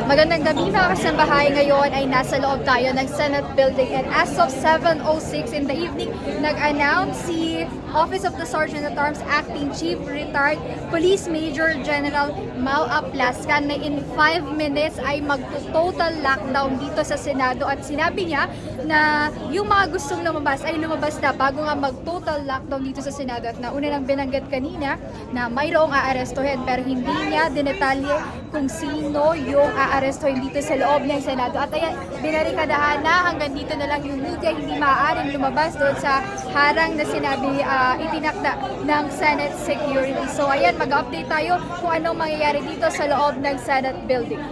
Magandang gabi mga kasambahay. Ngayon ay nasa loob tayo ng Senate Building and as of 7:06 in the evening, nag-announce si Office of the Sergeant at Arms Acting Chief Retired Police Major General Mau Aplascan na in 5 minutes ay mag-total lockdown dito sa Senado at sinabi niya na yung mga gustong lumabas ay lumabas na bago nga mag-total lockdown dito sa Senado at nauna nang binanggit kanina na mayroong aarestuhin pero hindi niya dinetalye kung sino yung aarestuhin dito sa loob ng Senado. At ayan, binarikadahan na hanggang dito na lang yung media, hindi maaaring lumabas doon sa harang na sinabi itinakda ng Senate Security. So ayan, mag-update tayo kung anong mangyayari dito sa loob ng Senate Building. 5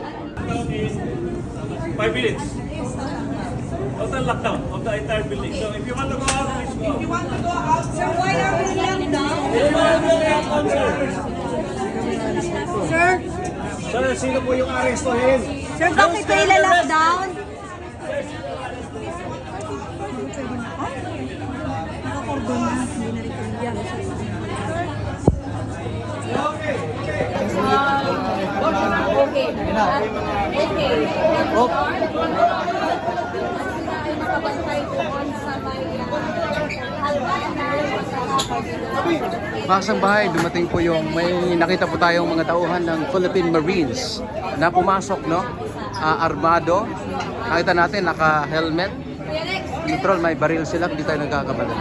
minutes. Total lockdown of the entire building. So if you want to go out, please go. If you want to go out, sir, why are we locked down? Sir, Sir, sino po yung arestuhin? sir, bakit kayo lockdown? Nakakordon na, hindi na rin yan. Okay. Mga kasambahay, dumating po yung may nakita po tayong mga tauhan ng Philippine Marines na pumasok, no? Armado. Nakita natin naka-helmet. Neutral, may baril sila, hindi tayo nagkakabala.